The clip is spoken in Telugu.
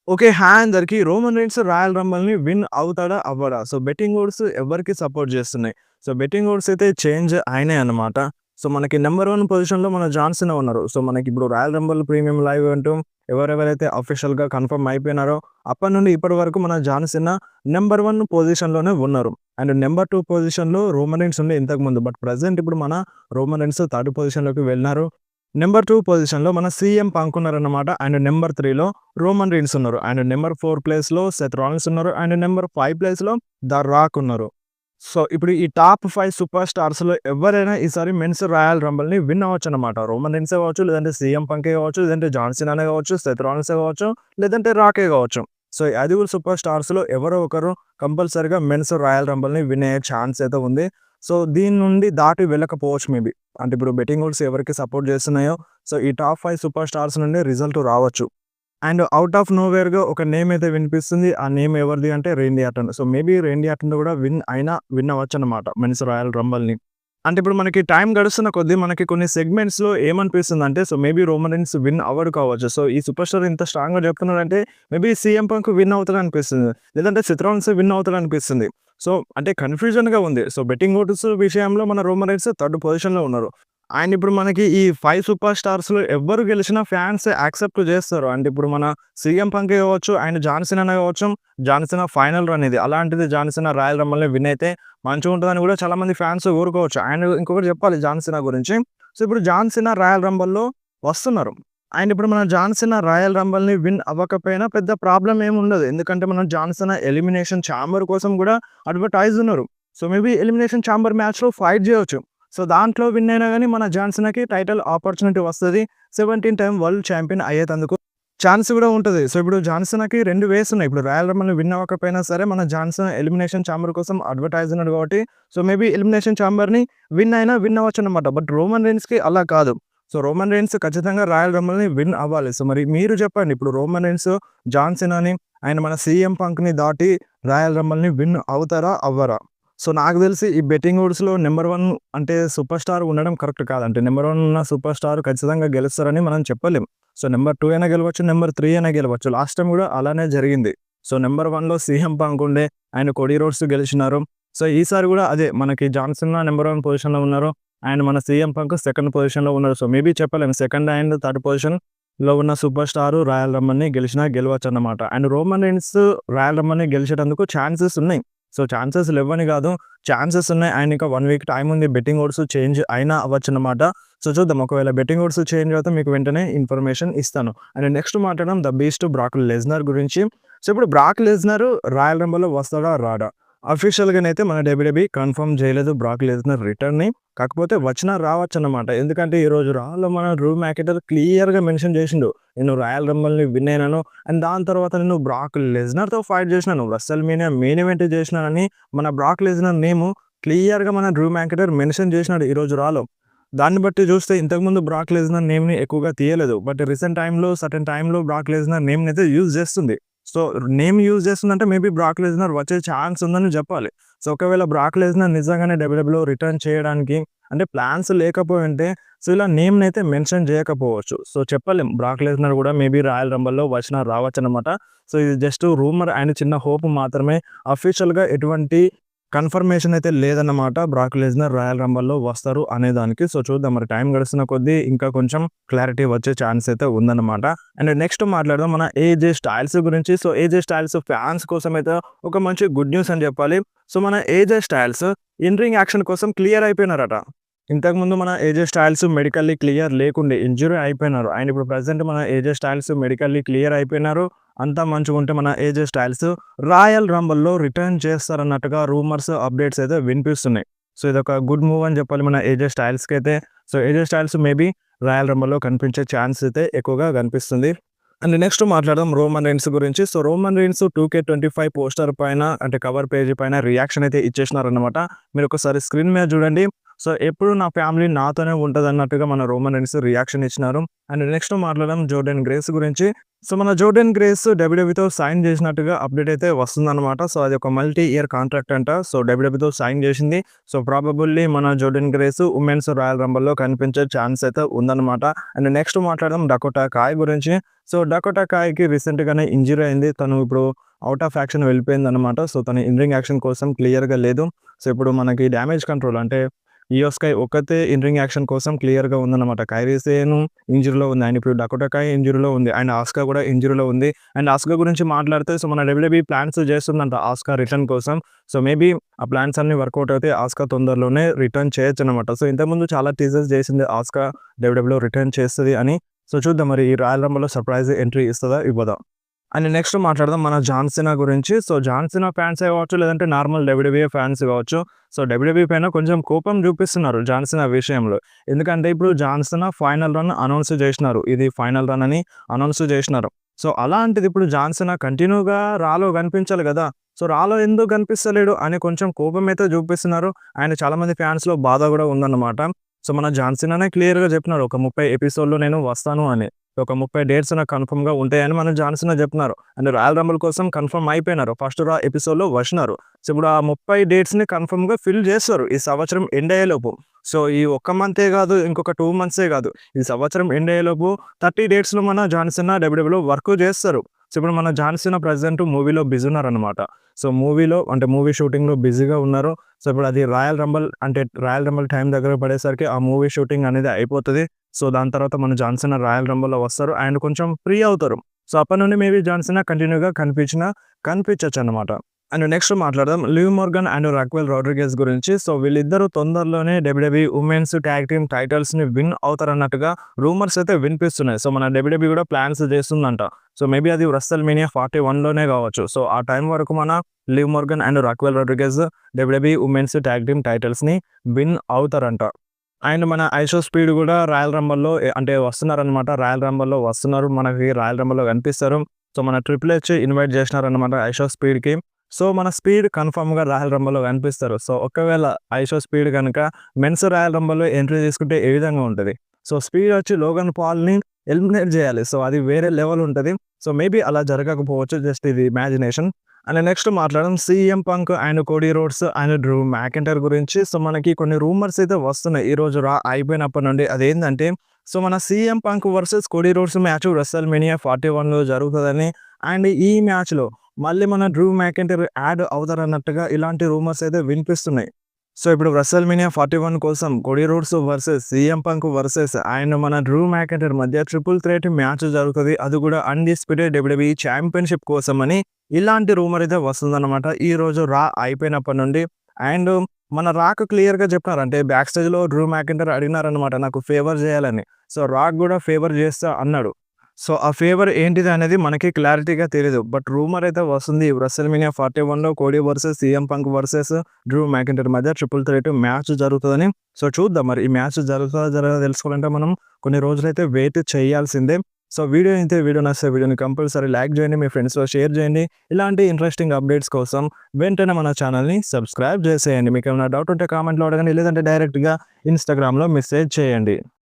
ఓకే. హాయ్ అందరికి. రోమన్ రీన్స్ రాయల్ రంబల్‌ని విన్ అవుతాడా? అవ్వడా? సో, బెట్టింగ్ ఓడ్స్ ఎవరికి సపోర్ట్ చేస్తున్నాయి? సో, బెట్టింగ్ ఓడ్స్ అయితే చేంజ్ అయినాయి అన్నమాట. సో, మనకి నంబర్ 1 పొజిషన్‌లో మన జాన్ సీనా ఉన్నారు. సో, మనకిప్పుడు రాయల్ రంబల్ ప్రీమియం లైవ్ అంటూ ఎవరెవరైతే అఫీషియల్‌గా కన్ఫర్మ్ అయిపోయినారో అప్పటి నుండి ఇప్పటి వరకు మన జాన్ సీనా నంబర్ 1 పొజిషన్‌లోనే ఉన్నారు. అండ్ నంబర్ 2 పొజిషన్‌లో రోమన్ రీన్స్ ఉండే ఇంతకుముందు. బట్ ప్రెజెంట్ ఇప్పుడు మన రోమన్ రీన్స్ థర్డ్ పొజిషన్‌లోకి వెళ్ళినారు. నంబర్ 2 పొజిషన్‌లో మన సీఎం పంక్ ఉన్నారన్నమాట. అండ్ నంబర్ 3లో రోమన్ రీన్స్ ఉన్నారు. అండ్ నంబర్ 4 ప్లేస్‌లో సెత్ రాలిన్స్ ఉన్నారు. అండ్ నంబర్ 5 ప్లేస్‌లో ద రాక్ ఉన్నారు. సో, ఇప్పుడు ఈ టాప్ 5 సూపర్ స్టార్స్‌లో ఎవరైనా ఈసారి మెన్స్ రాయల్ రంబల్‌ని విన్ అవ్వచ్చన్నమాట. రోమన్ రీన్సే కావచ్చు, లేదంటే సీఎం పంకే కావచ్చు, లేదంటే జాన్ సీనానే కావచ్చు, సెత్ రాలిన్సే కావచ్చు, లేదంటే రాకే కావచ్చు. సో, ఈ ఐదుగురు సూపర్ స్టార్స్‌లో ఎవరో ఒకరు కంపల్సరీగా మెన్స్ రాయల్ రంబల్‌ని విన్ అయ్యే ఛాన్స్ అయితే ఉంది. సో, దీని నుండి దాటి వెళ్ళకపోవచ్చు మేబీ. అంటే ఇప్పుడు బెట్టింగ్ ఓడ్స్ ఎవరికి సపోర్ట్ చేస్తున్నాయో, సో, ఈ టాప్ 5 సూపర్ స్టార్స్ నుండి రిజల్ట్ రావచ్చు. అండ్ ఔట్ ఆఫ్ నోవేర్‌గా ఒక నేమ్ అయితే వినిపిస్తుంది. ఆ నేమ్ ఎవరిది అంటే రెయిన్‌డి ఆర్టన్. సో, మేబీ రెయిన్‌డి ఆర్టన్ కూడా విన్ అవ్వచ్చన్నమాట మెన్స్ రాయల్ రంబల్‌ని. అంటే ఇప్పుడు మనకి టైం గడుస్తున్న కొద్దీ మనకి కొన్ని సెగ్మెంట్స్‌లో ఏమనిపిస్తుందంటే, so, maybe Roman Reigns win అవ్వడు కావచ్చు. సో, ఈ సూపర్ స్టార్ ఇంత స్ట్రాంగ్‌గా చెప్తున్నాడంటే మేబీ సీఎం పంక్ విన్ అవుతాడనిపిస్తుంది. లేదంటే సెత్ రాలిన్స్ విన్ అవుతాడనిపిస్తుంది. సో, అంటే కన్‌ఫ్యూజన్‌గా ఉంది. సో, బెట్టింగ్ ఓడ్స్ విషయంలో మన రోమన్ రీన్స్ థర్డ్ పొజిషన్‌లో ఉన్నారు. అండ్ ఇప్పుడు మనకి ఈ 5 సూపర్ స్టార్స్‌లో ఎవ్వరు గెలిచినా ఫ్యాన్స్ యాక్సెప్ట్ చేస్తారు. అంటే ఇప్పుడు మన సీఎం పంకే కావచ్చు, అండ్ జాన్ సీనానే కావచ్చు. జాన్ సీనా ఫైనల్ రన్ ఇది. అలాంటిది జాన్ సీనా రాయల్ రంబల్‌ని విన్ అయితే మంచిగుంటదని కూడా చాలామంది ఫ్యాన్స్ కోరుకోవచ్చు. అండ్ ఇంకొకటి చెప్పాలి జాన్ సీనా గురించి. సో, ఇప్పుడు జాన్ సీనా రాయల్ రంబల్‌లో వస్తున్నారు. అండ్ ఇప్పుడు మన జాన్ సీనా రాయల్ రంబల్‌ని విన్ అవ్వకపోయినా పెద్ద ప్రాబ్లమ్ ఏముండదు. ఎందుకంటే మన జాన్ సీనా ఎలిమినేషన్ ఛాంబర్ కోసం కూడా అడ్వర్‌టైజ్ ఉన్నారు. సో, మేబీ ఎలిమినేషన్ ఛాంబర్ మ్యాచ్‌లో ఫైట్ చేయొచ్చు. సో, దాంట్లో విన్ అయినా గాని మన జాన్ సీనాకి టైటిల్ ఆపర్చునిటీ వస్తది. 17 టైమ్ వరల్డ్ ఛాంపియన్ అయ్యేతందుకు ఛాన్స్ కూడా ఉంటది. సో, ఇప్పుడు జాన్ సీనాకి 2 వేస్ ఉన్నాయి. ఇప్పుడు రాయల్ రంబల్‌ని విన్ అవ్వకపోయినా సరే మన జాన్ సీనా ఎలిమినేషన్ ఛాంబర్ కోసం అడ్వర్‌టైజ్ ఉన్నాడు కాబట్టి, సో, మేబీ ఎలిమినేషన్ ఛాంబర్‌ని విన్ అవ్వచ్చన్నమాట. బట్ రోమన్ రీన్స్‌కి అలా కాదు. సో, రోమన్ రీన్స్ ఖచ్చితంగా రాయల్ రంబల్‌ని విన్ అవ్వాలి. సో, మరి మీరు చెప్పండి ఇప్పుడు రోమన్ రీన్స్ జాన్ సీనాని ఆయన మన సీఎం పంక్‌ని దాటి రాయల్ రంబల్‌ని విన్ అవుతారా? అవ్వరా? సో, నాకు తెలిసి ఈ బెట్టింగ్ ఓడ్స్‌లో నంబర్ 1 అంటే సూపర్ స్టార్ ఉండడం కరెక్ట్ కాదు. అంటే నంబర్ 1 ఉన్న సూపర్ స్టార్ ఖచ్చితంగా గెలుస్తారని మనం చెప్పలేం. సో, నంబర్ 2 అయినా గెలవచ్చు, నంబర్ 3 అయినా గెలవచ్చు. లాస్ట్ టైమ్ కూడా అలానే జరిగింది. సో, నంబర్ 1లో సీఎం పంక్ ఉండే, ఆయన కోడీ రోడ్స్ గెలిచినారు. సో, ఈసారి కూడా అదే మనకి జాన్ సీనా నంబర్ 1 పొజిషన్‌లో ఉన్నారు. అండ్ మన సీఎం పంక్ సెకండ్ పొజిషన్‌లో ఉన్నారు. సో, మేబీ చెప్పలేం సెకండ్ అండ్ థర్డ్ పొజిషన్‌లో ఉన్న సూపర్ స్టార్ రాయల్ రంబల్‌ని గెలవచ్చన్నమాట. అండ్ రోమన్ రీన్స్ రాయల్ రంబల్‌ని గెలిచేటందుకు ఛాన్సెస్ ఉన్నాయి. సో, ఛాన్సెస్ లెవ్వని కాదు. ఛాన్సెస్ ఉన్నాయి. అండ్ ఇంకా 1 వీక్ టైమ్ ఉంది. బెట్టింగ్ ఓడ్స్ చేంజ్ అయినా అవ్వచ్చన్నమాట. సో, చూద్దాం. ఒకవేళ బెట్టింగ్ ఓడ్స్ చేంజ్ అవుతే మీకు వెంటనే ఇన్ఫర్మేషన్ ఇస్తాను. అండ్ నెక్స్ట్ మాట్లాడడం ద బీస్ట్ బ్రాక్ లెస్నర్ గురించి. సో, ఇప్పుడు బ్రాక్ లెస్నర్ రాయల్ రంబల్‌లో వస్తాడా? రాడా? అఫీషియల్‌గానైతే మన డబ్ల్యూడబ్ల్యూఈ కన్ఫర్మ్ చేయలేదు బ్రాక్ లెస్నర్ రిటర్న్‌ని. కాకపోతే వచ్చినా రావచ్చన్నమాట. ఎందుకంటే ఈరోజు రాలో మన డ్రూ మ్యాకింటైర్ క్లియర్‌గా మెన్షన్ చేసిండు. నేను రాయల్ రంబల్‌ని విన్ అయినాను. అండ్ దాని తర్వాత నేను బ్రాక్ లెస్నర్‌తో ఫైట్ చేసినాను. రెస్సల్‌మేనియా మెయిన్ ఈవెంట్ చేసినానని మన బ్రాక్ లెస్నర్ నేము క్లియర్‌గా మన డ్రూ మ్యాకింటైర్ మెన్షన్ చేసినాడు ఈరోజు రాలో. దాన్ని బట్టి చూస్తే ఇంతకుముందు బ్రాక్ లెస్నర్ నేమ్‌ని ఎక్కువగా తీయలేదు. బట్ రీసెంట్ టైమ్‌లో సర్టెన్ టైమ్‌లో బ్రాక్ లెస్నర్ నేమ్‌నైతే యూజ్ చేస్తుంది. సో, నేమ్ యూజ్ చేస్తుందంటే మేబీ బ్రాక్ లెస్నర్ వచ్చే ఛాన్స్ ఉందని చెప్పాలి. సో, ఒకవేళ బ్రాక్ లెస్నర్ నిజంగానే డబ్ల్యూడబ్ల్యూఈలో రిటర్న్ చేయడానికి అంటే ప్లాన్స్ లేకపోయుంటే సో, ఇలా నేమ్‌నైతే మెన్షన్ చేయకపోవచ్చు. సో, చెప్పలేం బ్రాక్ లెస్నర్ కూడా మేబీ రాయల్ రంబల్‌లో వచ్చినా రావచ్చనమాట. సో, ఇది జస్ట్ రూమర్ అండ్ చిన్న హోప్ మాత్రమే. అఫీషియల్‌గా ఎటువంటి కన్ఫర్మేషన్ అయితే లేదన్నమాట. బ్రాక్ లెస్నర్ రాయల్ రంబల్‌లో వస్తారు అనేదానికి. సో, చూద్దాం మరి టైం గడుస్తున్న కొద్దీ ఇంకా కొంచెం క్లారిటీ వచ్చే ఛాన్స్ అయితే ఉందన్నమాట. అండ్ నెక్స్ట్ మాట్లాడదాం మన ఏజే స్టైల్స్ గురించి. సో, ఏజే స్టైల్స్ ఫ్యాన్స్ కోసం అయితే ఒక మంచి గుడ్ న్యూస్ అని చెప్పాలి. సో, మన AJ Styles in ring action కోసం క్లియర్ అయిపోయినారట. ఇంతకుముందు మన ఏజే స్టైల్స్ మెడికల్లీ క్లియర్ లేకుండే ఇంజ్యూరీ అయిపోయినారు. అండ్ ఇప్పుడు ప్రెజెంట్ మన ఏజే స్టైల్స్ మెడికల్లీ క్లియర్ అయిపోయినారు. అంతా మంచిగుంటే మన ఏజే స్టైల్స్ రాయల్ రంబల్‌లో రిటర్న్ చేస్తారన్నట్టుగా రూమర్స్, అప్డేట్స్ అయితే వినిపిస్తున్నాయి. సో, ఇదొక గుడ్ మూవ్ అని చెప్పాలి మన ఏజే స్టైల్స్‌కైతే. So, AJ Styles maybe Royal రంబల్‌లో కనిపించే ఛాన్స్ అయితే ఎక్కువగా కనిపిస్తుంది. అండ్ నెక్స్ట్ మాట్లాడదాం రోమన్ రీన్స్ గురించి. So, Roman Reigns 2K25 poster పైన అంటే కవర్ పేజ్ పైన రియాక్షన్ అయితే ఇచ్చేసినారన్నమాట. మీరొకసారి స్క్రీన్ మీద చూడండి. సో ఎప్పుడు నా ఫ్యామిలీ నాతోనే ఉంటదన్నట్టుగా మన రోమన్ రీన్స్ రియాక్షన్ ఇచ్చినారు. అండ్ నెక్స్ట్ మాట్లాడదాం జోర్డన్ గ్రేస్ గురించి. సో మన జోర్డన్ గ్రేస్ డబ్ల్యూడబ్ల్యూఈతో సైన్ చేసినట్టుగా అప్డేట్ అయితే వస్తుందన్నమాట. సో అది ఒక మల్టీ ఇయర్ కాంట్రాక్ట్ అంట. సో డబ్ల్యూడబ్ల్యూఈతో సైన్ చేసింది. సో ప్రాబబుల్లీ మన జోర్డన్ గ్రేస్ ఉమెన్స్ రాయల్ రంబల్‌లో కనిపించే ఛాన్స్ అయితే ఉందన్నమాట. అండ్ నెక్స్ట్ మాట్లాడదాం డకోటా కాయ్ గురించి. సో డకోటా కాయ్‌కి రీసెంట్‌గానే ఇంజ్యూరీ అయింది. తను ఇప్పుడు ఔట్ ఆఫ్ యాక్షన్ వెళ్ళిపోయిందన్నమాట. సో తను ఇన్ రింగ్ యాక్షన్ కోసం క్లియర్‌గా లేదు. సో ఇప్పుడు మనకి డ్యామేజ్ కంట్రోల్ అంటే ఇయో స్కై ఒక్కతే ఇన్ రింగ్ యాక్షన్ కోసం క్లియర్‌గా ఉందన్నమాట. కైరీ సేను ఇంజ్యూరీలో ఉంది. అండ్ ఇప్పుడు డకోటా కాయ్ ఇంజ్యూరీలో ఉంది. అండ్ ఆస్కా కూడా ఇంజ్యూరీలో ఉంది. అండ్ ఆస్కా గురించి మాట్లాడితే సో మన డబ్ల్యూడబ్ల్యూఈ ప్లాన్స్ చేస్తుందంట ఆస్కా రిటర్న్ కోసం. సో మేబీ ఆ ప్లాన్స్ అన్నీ వర్కౌట్ అయితే ఆస్కా తొందరలోనే రిటర్న్ చేయొచ్చనమాట. సో ఇంతకుముందు చాలా టీజర్స్ చేసింది ఆస్కా డబ్ల్యూడబ్ల్యూఈలో రిటర్న్ చేస్తది అని. సో చూద్దాం మరి ఈ రాయల్ రంబల్‌లో సర్ప్రైజ్ ఎంట్రీ ఇస్తదా? ఇవ్వదా? అండ్ నెక్స్ట్ మాట్లాడదాం మన జాన్ సీనా గురించి. సో జాన్ సీనా ఫ్యాన్సే కావచ్చు, లేదంటే నార్మల్ డబ్ల్యూడబ్ల్యూఈ ఫ్యాన్స్ కావచ్చు. సో డబ్ల్యూడబ్ల్యూఈ పైన కొంచెం కోపం చూపిస్తున్నారు జాన్ సీనా విషయంలో. ఎందుకంటే ఇప్పుడు John Cena final run announce చేసినారు. ఇది ఫైనల్ రన్ అని అనౌన్స్ చేసినారు. సో అలాంటిది ఇప్పుడు జాన్ సీనా కంటిన్యూగా రాలో కనిపించాలి కదా! సో రాలో ఎందుకు కనిపిస్తలేడు అని కొంచెం కోపం అయితే చూపిస్తున్నారు. అండ్ చాలామంది ఫ్యాన్స్‌లో బాధ కూడా ఉందన్నమాట. సో మన జాన్ సీనానే క్లియర్‌గా చెప్పినారు. ఒక 30 ఎపిసోడ్‌లో నేను వస్తాను అని. ఒక 30 డేట్స్ నాకు కన్ఫర్మ్‌గా ఉంటాయని మన జాన్ సీనా చెప్తున్నారు. అండ్ రాయల్ రంబుల్ కోసం కన్ఫర్మ్ అయిపోయినారు. ఫస్ట్ రా ఎపిసోడ్‌లో వచ్చినారు. సో ఇప్పుడు ఆ 30 డేట్స్‌ని కన్ఫర్మ్‌గా ఫిల్ చేస్తారు ఈ సంవత్సరం ఎండ్ అయ్యేలోపు. సో ఈ ఒక్క మంతే కాదు, ఇంకొక 2 మంత్సే కాదు. ఈ సంవత్సరం ఎండ్ అయ్యేలోపు 30 డేట్స్‌లో మన జాన్ సీనా డబ్ల్యూడబ్ల్యూఈలో వర్క్ చేస్తారు. సో ఇప్పుడు మన జాన్ సీనా ప్రెజెంట్ మూవీలో బిజీ ఉన్నారనమాట. సో మూవీలో అంటే మూవీ షూటింగ్‌లో బిజీగా ఉన్నారు. సో ఇప్పుడు అది రాయల్ రంబుల్ అంటే రాయల్ రంబుల్ టైం దగ్గర పడేసరికి ఆ మూవీ షూటింగ్ అనేది అయిపోతది. సో దాని తర్వాత మన జాన్ సీనా రాయల్ రంబుల్‌లో వస్తారు. అండ్ కొంచెం ఫ్రీ అవుతారు. సో అప్పటి నుండి మేబీ జాన్ సీనా కంటిన్యూగా కనిపించొచ్చనమాట. అండ్ నెక్స్ట్ మాట్లాడదాం Liv Morgan and Raquel Rodriguez గురించి. సో వీళ్ళిద్దరూ తొందరలోనే డబ్ల్యూడబ్ల్యూఈ ఉమెన్స్ ట్యాగ్ టీమ్ టైటిల్స్‌ని విన్ అవుతారన్నట్టుగా రూమర్స్ అయితే వినిపిస్తున్నాయి. సో మన డబ్ల్యూడబ్ల్యూఈ కూడా ప్లాన్స్ చేస్తుందంట. సో మేబీ అది రెస్ల్‌మేనియా 41లోనే కావచ్చు. సో ఆ టైం వరకు మన Liv Morgan and Raquel Rodriguez WWE women's tag team టైటిల్స్‌ని విన్ అవుతారంట. అండ్ మన ఐషో స్పీడ్ కూడా రాయల్ రంబల్‌లో అంటే వస్తున్నారనమాట. రాయల్ రంబల్‌లో వస్తున్నారు. మనకి రాయల్ రంబల్‌లో కనిపిస్తారు. సో మన ట్రిపుల్ హెచ్ ఇన్వైట్ చేసినారనమాట ఐషో స్పీడ్‌కి. సో మన స్పీడ్ కన్ఫర్మ్‌గా రాయల్ రంబల్‌లో కనిపిస్తారు. సో ఒకవేళ ఐషో స్పీడ్ గనుక మెన్స్ రాయల్ రంబల్‌లో ఎంట్రీ తీసుకుంటే ఏ విధంగా ఉంటది? సో స్పీడ్ వచ్చి లోగన్ పాల్‌ని ఎలిమినేట్ చేయాలి. సో అది వేరే లెవెల్ ఉంటది. సో మేబీ అలా జరగకపోవచ్చు. జస్ట్ ఇది ఇమాజినేషన్. అండ్ నెక్స్ట్ మాట్లాడడం CM punk and Cody roads and Drew McIntyre గురించి. సో మనకి కొన్ని రూమర్స్ అయితే వస్తున్నాయి. ఈరోజు అయిపోయినప్పటి నుండి అదేంటంటే సో మన CM Punk versus Cody Rhodes match WrestleMania 41లో జరుగుతదని. అండ్ ఈ మ్యాచ్‌లో మళ్ళీ మన డ్రూ మ్యాకింటైర్ యాడ్ అవుతారన్నట్టుగా ఇలాంటి రూమర్స్ అయితే వినిపిస్తున్నాయి. సో ఇప్పుడు రెస్ల్‌మేనియా 41 కోసం Cody roads versus CM Punk versus and మన డ్రూ మ్యాకింటైర్ మధ్య ట్రిపుల్ థ్రెట్ మ్యాచ్ జరుగుతది. అది కూడా అన్‌డిస్ప్యూటెడ్ డబ్ల్యూడబ్ల్యూఈ ఛాంపియన్‌షిప్ కోసమని ఇలాంటి రూమర్ అయితే వస్తుందన్నమాట. ఈరోజు అయిపోయినప్పటి నుండి. అండ్ మన రాక్ క్లియర్‌గా చెప్పినారు. అంటే బ్యాక్ స్టేజ్‌లో డ్రూ మ్యాకింటైర్ అడిగినారనమాట నాకు ఫేవర్ చేయాలని. సో రాక్ కూడా ఫేవర్ చేస్తా అన్నాడు. సో ఆ ఫేవర్ ఏంటిది అనేది మనకి క్లారిటీగా తెలీదు. బట్ రూమర్ అయితే వస్తుంది. రెస్ల్‌మేనియా 41లో Cody versus CM Punk versus Drew McIntyre మధ్య ట్రిపుల్ థ్రెట్ మ్యాచ్ జరుగుతదని. సో చూద్దాం మరి ఈ మ్యాచ్ జరుగుతదా జరగదా తెలుసుకోవాలంటే మనం కొన్ని రోజులైతే వెయిట్ చేయాల్సిందే. సో వీడియో నచ్చితే వీడియోని కంపల్సరీ లైక్ చేయండి. మీ ఫ్రెండ్స్‌తో షేర్ చేయండి. ఇలాంటి ఇంట్రెస్టింగ్ అప్డేట్స్ కోసం వెంటనే మన ఛానల్‌ని సబ్స్క్రైబ్ చేసేయండి. మీకేమైనా డౌట్ ఉంటే కామెంట్‌లో అడగండి. లేదంటే డైరెక్ట్‌గా ఇన్‌స్టాగ్రామ్‌లో మెసేజ్ చేయండి.